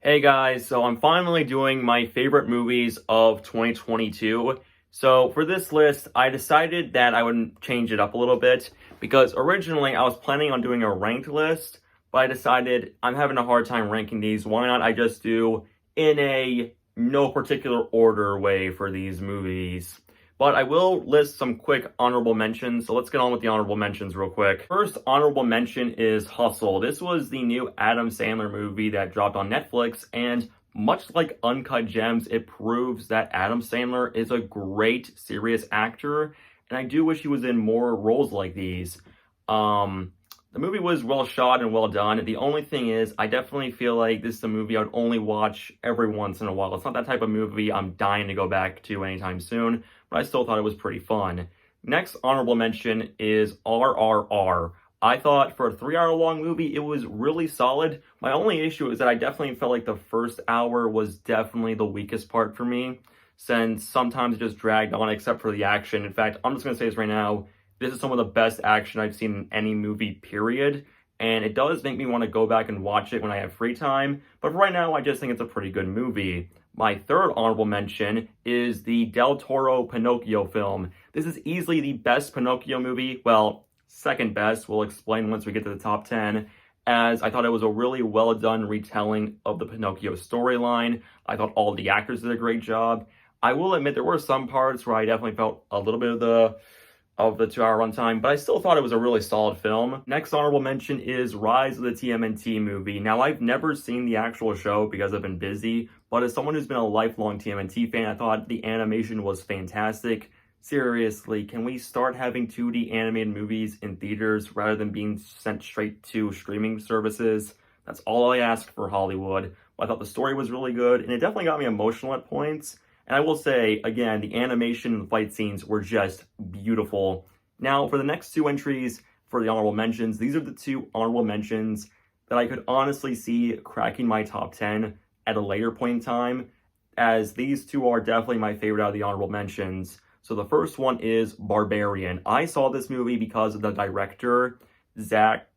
Hey guys, so I'm finally doing my favorite movies of 2022. So for this list, I decided that I would change it up a little bit because originally I was planning on doing a ranked list, but I decided I'm having a hard time ranking these. Why not I just do in a no particular order way for these movies? But I will list some quick honorable mentions, so let's get on with the honorable mentions real quick. First honorable mention is Hustle. This was the new Adam Sandler movie that dropped on Netflix, and much like Uncut Gems, it proves that Adam Sandler is a great, serious actor, and I do wish he was in more roles like these. The movie was well shot and well done. The only thing is, I definitely feel like this is a movie I would only watch every once in a while. It's not that type of movie I'm dying to go back to anytime soon, but I still thought it was pretty fun. Next honorable mention is RRR. I thought for a 3 hour long movie, it was really solid. My only issue is that I definitely felt like the first hour was definitely the weakest part for me, since sometimes it just dragged on except for the action. In fact, I'm just going to say this right now. This is some of the best action I've seen in any movie, period. And it does make me want to go back and watch it when I have free time. But for right now, I just think it's a pretty good movie. My third honorable mention is the Del Toro Pinocchio film. This is easily the best Pinocchio movie. Well, second best. We'll explain once we get to the top 10. As I thought it was a really well done retelling of the Pinocchio storyline. I thought all the actors did a great job. I will admit there were some parts where I definitely felt a little bit of the 2 hour runtime, but I still thought it was a really solid film. Next honorable mention is Rise of the TMNT movie. Now, I've never seen the actual show because I've been busy, but as someone who's been a lifelong TMNT fan, I thought the animation was fantastic. Seriously, can we start having 2D animated movies in theaters rather than being sent straight to streaming services? That's all I ask for Hollywood. I thought the story was really good, and it definitely got me emotional at points. And I will say, again, the animation and the fight scenes were just beautiful. Now, for the next two entries for the honorable mentions, these are the two honorable mentions that I could honestly see cracking my top 10 at a later point in time, as these two are definitely my favorite out of the honorable mentions. So the first one is Barbarian. I saw this movie because of the director, Zach,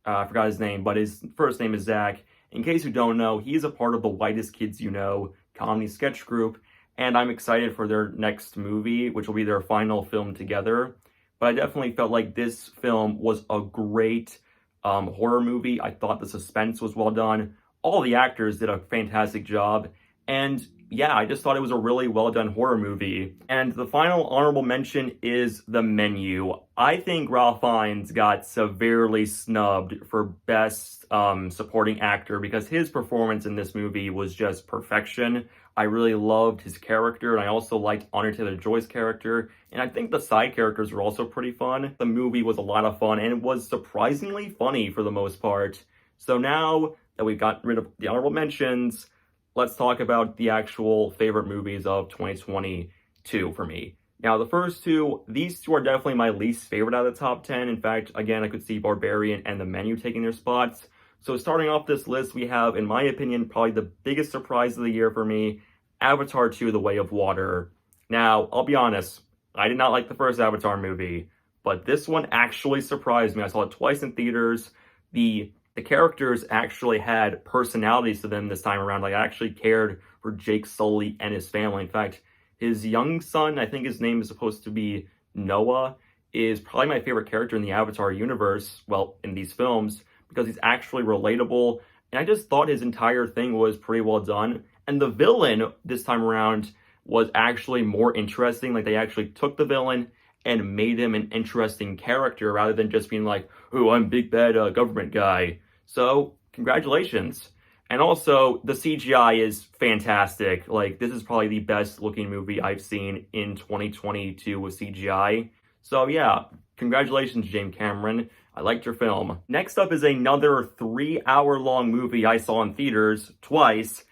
I forgot his name, but his first name is Zach. In case you don't know, he's a part of the Whitest Kids You Know comedy sketch group, and I'm excited for their next movie, which will be their final film together. But I definitely felt like this film was a great horror movie. I thought the suspense was well done. All the actors did a fantastic job. And yeah, I just thought it was a really well done horror movie. And the final honorable mention is The Menu. I think Ralph Fiennes got severely snubbed for best supporting actor because his performance in this movie was just perfection. I really loved his character, and I also liked Anya Taylor-Joy's character, and I think the side characters were also pretty fun. The movie was a lot of fun, and it was surprisingly funny for the most part. So now that we've gotten rid of the honorable mentions, let's talk about the actual favorite movies of 2022 for me. Now, the first two, these two are definitely my least favorite out of the top 10. In fact, again, I could see Barbarian and The Menu taking their spots. So starting off this list, we have, in my opinion, probably the biggest surprise of the year for me, Avatar 2: The Way of Water. Now, I'll be honest, I did not like the first Avatar movie, but this one actually surprised me. I saw it twice in theaters. The characters actually had personalities to them this time around. Like, I actually cared for Jake Sully and his family. In fact, his young son, I think his name is supposed to be Noah, is probably my favorite character in the Avatar universe, well, in these films, because he's actually relatable, and I just thought his entire thing was pretty well done. And the villain this time around was actually more interesting. Like, they actually took the villain and made him an interesting character rather than just being like, oh, I'm big bad government guy. So, congratulations. And also, the CGI is fantastic. Like, this is probably the best looking movie I've seen in 2022 with CGI. So yeah, congratulations, James Cameron. I liked your film. Next up is another 3 hour long movie I saw in theaters twice,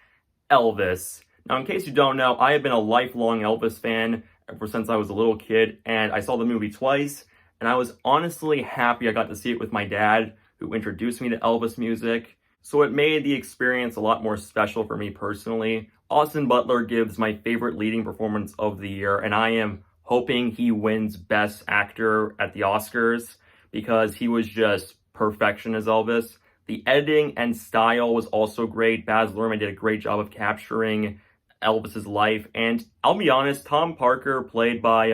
Elvis. Now, in case you don't know, I have been a lifelong Elvis fan ever since I was a little kid, and I saw the movie twice, and I was honestly happy I got to see it with my dad, who introduced me to Elvis music. So it made the experience a lot more special for me personally. Austin Butler gives my favorite leading performance of the year, and I am hoping he wins Best Actor at the Oscars, because he was just perfection as Elvis. The editing and style was also great. Baz Luhrmann did a great job of capturing Elvis's life. And I'll be honest, Tom Parker, played by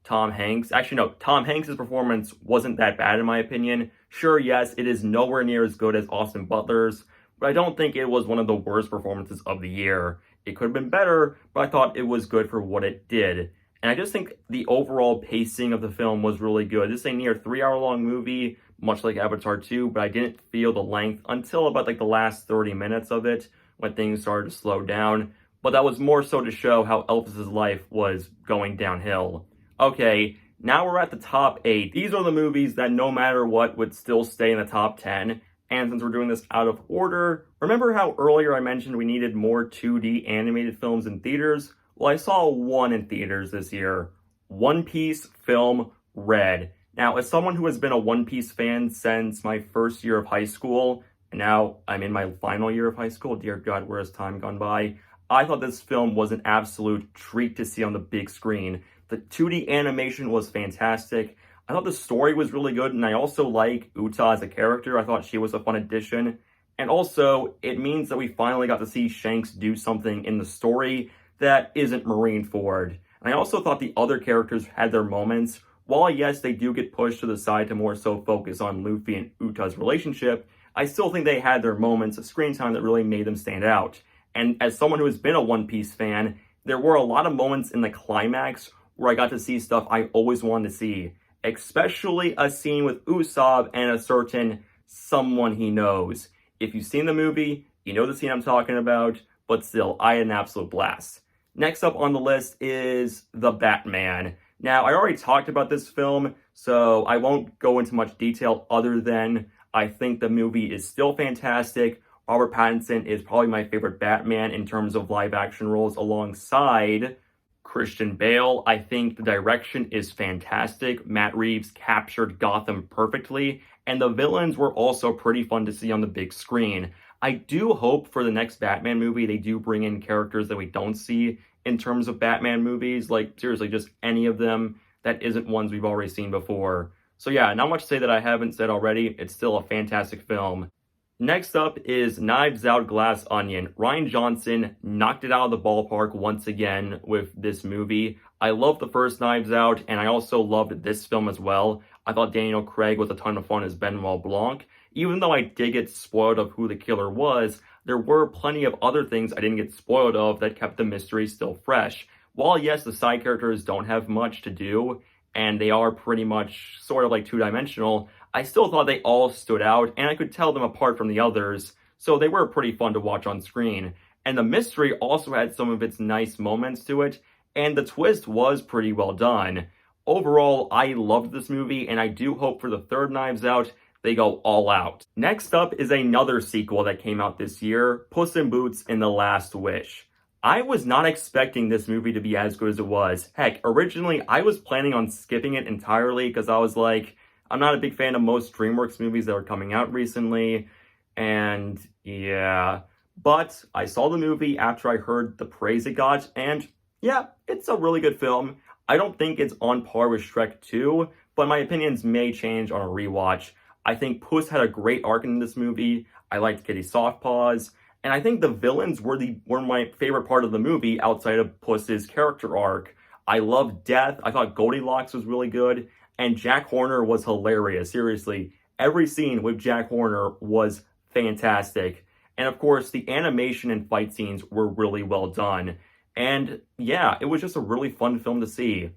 Tom Hanks. Actually, no, Tom Hanks' performance wasn't that bad in my opinion. Sure, yes, it is nowhere near as good as Austin Butler's, but I don't think it was one of the worst performances of the year. It could have been better, but I thought it was good for what it did. And I just think the overall pacing of the film was really good. This is a near 3-hour-long movie, much like Avatar 2, but I didn't feel the length until about like the last 30 minutes of it when things started to slow down. But that was more so to show how Elvis's life was going downhill. Okay, now we're at the top 8. These are the movies that no matter what would still stay in the top 10. And since we're doing this out of order, remember how earlier I mentioned we needed more 2D animated films in theaters? Well, I saw one in theaters this year. One Piece film Red. Now, as someone who has been a One Piece fan since my first year of high school, and now I'm in my final year of high school, dear God, where has time gone by? I thought this film was an absolute treat to see on the big screen. The 2D animation was fantastic. I thought the story was really good, and I also like Uta as a character. I thought she was a fun addition. And also, it means that we finally got to see Shanks do something in the story that isn't Marineford. And I also thought the other characters had their moments. While yes, they do get pushed to the side to more so focus on Luffy and Uta's relationship, I still think they had their moments of screen time that really made them stand out. And as someone who has been a One Piece fan, there were a lot of moments in the climax where I got to see stuff I always wanted to see. Especially a scene with Usopp and a certain someone he knows. If you've seen the movie, you know the scene I'm talking about, but still, I had an absolute blast. Next up on the list is The Batman. Now, I already talked about this film, so I won't go into much detail other than I think the movie is still fantastic. Robert Pattinson is probably my favorite Batman in terms of live action roles alongside Christian Bale. I think the direction is fantastic. Matt Reeves captured Gotham perfectly, and the villains were also pretty fun to see on the big screen. I do hope for the next Batman movie they do bring in characters that we don't see in terms of Batman movies, like seriously just any of them that isn't ones we've already seen before. So yeah, not much to say that I haven't said already. It's still a fantastic film. Next up is Knives Out Glass Onion. Rian Johnson knocked it out of the ballpark once again with this movie. I loved the first Knives Out, and I also loved this film as well. I thought Daniel Craig was a ton of fun as Benoit Blanc. Even though I did get spoiled of who the killer was, there were plenty of other things I didn't get spoiled of that kept the mystery still fresh. While yes, the side characters don't have much to do, and they are pretty much sort of like two-dimensional, I still thought they all stood out, and I could tell them apart from the others, so they were pretty fun to watch on screen. And the mystery also had some of its nice moments to it, and the twist was pretty well done. Overall, I loved this movie, and I do hope for the third Knives Out, they go all out. Next up is another sequel that came out this year, Puss in Boots and the Last Wish. I was not expecting this movie to be as good as it was. Heck, originally I was planning on skipping it entirely because I was like, I'm not a big fan of most DreamWorks movies that are coming out recently, and yeah. But I saw the movie after I heard the praise it got, and yeah, it's a really good film. I don't think it's on par with Shrek 2, but my opinions may change on a rewatch. I think Puss had a great arc in this movie. I liked Kitty Softpaws, and I think the villains were my favorite part of the movie outside of Puss's character arc. I loved Death. I thought Goldilocks was really good. And Jack Horner was hilarious. Seriously, every scene with Jack Horner was fantastic. And of course, the animation and fight scenes were really well done. And yeah, it was just a really fun film to see.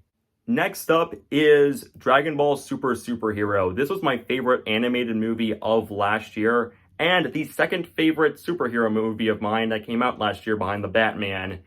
Next up is Dragon Ball Super Superhero. This was my favorite animated movie of last year, and the second favorite superhero movie of mine that came out last year behind The Batman.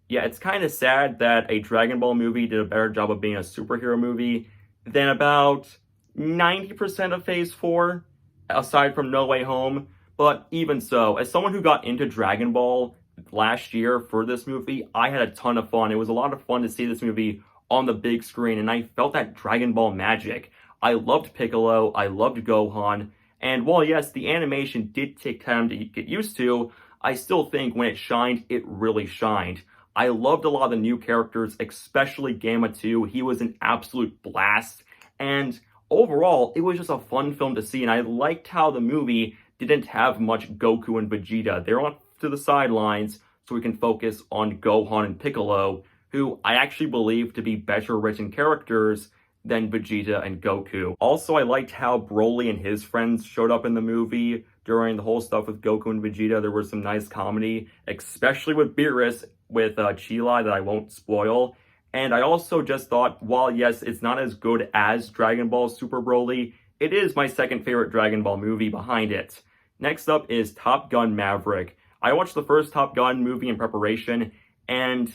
Yeah, it's kind of sad that a Dragon Ball movie did a better job of being a superhero movie than about 90% of Phase 4, aside from No Way Home. But even so, as someone who got into Dragon Ball last year for this movie, I had a ton of fun. It was a lot of fun to see this movie on the big screen, and I felt that Dragon Ball magic. I loved Piccolo, I loved Gohan, and while yes, the animation did take time to get used to, I still think when it shined, it really shined. I loved a lot of the new characters, especially Gamma 2. He was an absolute blast, and overall, it was just a fun film to see, and I liked how the movie didn't have much Goku and Vegeta. They're off to the sidelines so we can focus on Gohan and Piccolo, who I actually believe to be better written characters than Vegeta and Goku. Also, I liked how Broly and his friends showed up in the movie during the whole stuff with Goku and Vegeta. There was some nice comedy, especially with Beerus, with Chilai, that I won't spoil. And I also just thought, while yes, it's not as good as Dragon Ball Super Broly, it is my second favorite Dragon Ball movie behind it. Next up is Top Gun Maverick. I watched the first Top Gun movie in preparation, and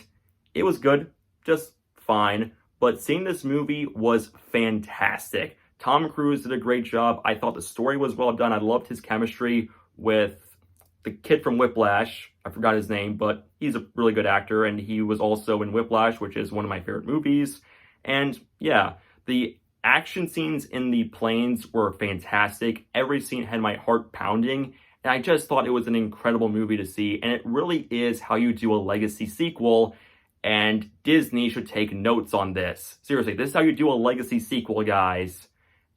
it was good, just fine. But seeing this movie was fantastic. Tom Cruise did a great job. I thought the story was well done. I loved his chemistry with the kid from Whiplash. I forgot his name, but he's a really good actor, and he was also in Whiplash, which is one of my favorite movies. And yeah, the action scenes in the planes were fantastic. Every scene had my heart pounding, and I just thought it was an incredible movie to see, and it really is how you do a legacy sequel, and Disney should take notes on this. Seriously, this is how you do a legacy sequel, guys.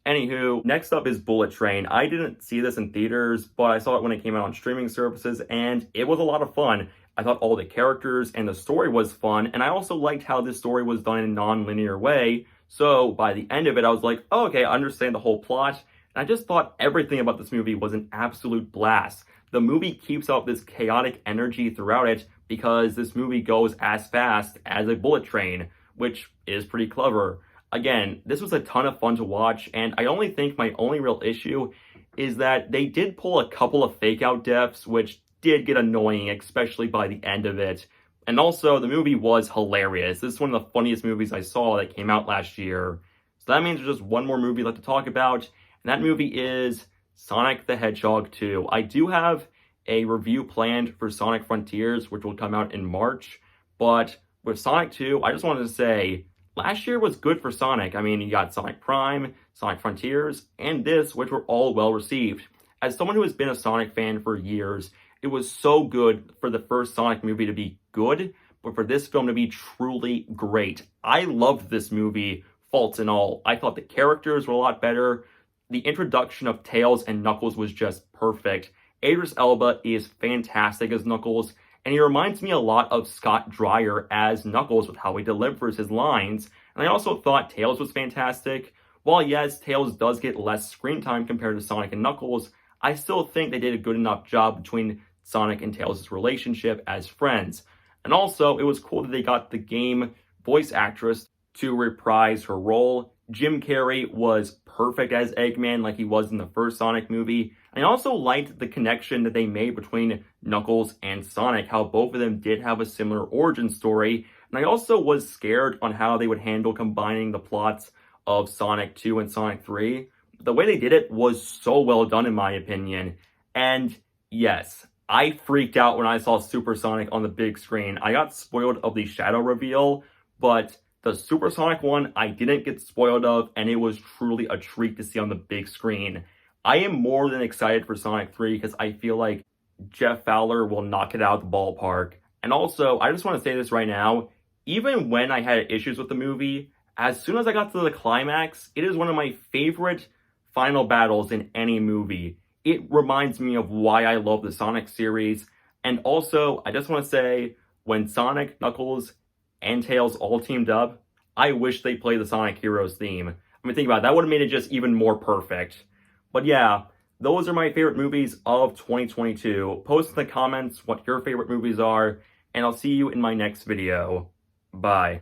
Anywho, next up is Bullet Train. I didn't see this in theaters, but I saw it when it came out on streaming services, and it was a lot of fun. I thought all the characters and the story was fun, and I also liked how this story was done in a non-linear way. So by the end of it, I was like, oh, okay, I understand the whole plot. And I just thought everything about this movie was an absolute blast. The movie keeps up this chaotic energy throughout it because this movie goes as fast as a bullet train, which is pretty clever. Again, this was a ton of fun to watch, and I only think my only real issue is that they did pull a couple of fake-out deaths, which did get annoying, especially by the end of it. And also, the movie was hilarious. This is one of the funniest movies I saw that came out last year. So that means there's just one more movie left to talk about, and that movie is Sonic the Hedgehog 2. I do have a review planned for Sonic Frontiers, which will come out in March, but with Sonic 2, I just wanted to say, last year was good for Sonic. I mean, you got Sonic Prime, Sonic Frontiers, and this, which were all well received. As someone who has been a Sonic fan for years, it was so good for the first Sonic movie to be good, but for this film to be truly great. I loved this movie, faults and all. I thought the characters were a lot better. The introduction of Tails and Knuckles was just perfect. Idris Elba is fantastic as Knuckles, and he reminds me a lot of Scott Dreyer as Knuckles with how he delivers his lines. And I also thought Tails was fantastic. While yes, Tails does get less screen time compared to Sonic and Knuckles, I still think they did a good enough job between Sonic and Tails' relationship as friends. And also, it was cool that they got the game voice actress to reprise her role. Jim Carrey was perfect as Eggman like he was in the first Sonic movie. I also liked the connection that they made between Knuckles and Sonic, how both of them did have a similar origin story. And I also was scared on how they would handle combining the plots of Sonic 2 and Sonic 3. The way they did it was so well done in my opinion. And yes, I freaked out when I saw Super Sonic on the big screen. I got spoiled of the shadow reveal, but the Super Sonic one I didn't get spoiled of, and it was truly a treat to see on the big screen. I am more than excited for Sonic 3 because I feel like Jeff Fowler will knock it out of the ballpark. And also, I just want to say this right now, even when I had issues with the movie, as soon as I got to the climax, it is one of my favorite final battles in any movie. It reminds me of why I love the Sonic series. And also, I just want to say, when Sonic, Knuckles, and Tails all teamed up, I wish they played the Sonic Heroes theme. I mean, think about it, that would have made it just even more perfect. But yeah, those are my favorite movies of 2022. Post in the comments what your favorite movies are, and I'll see you in my next video. Bye.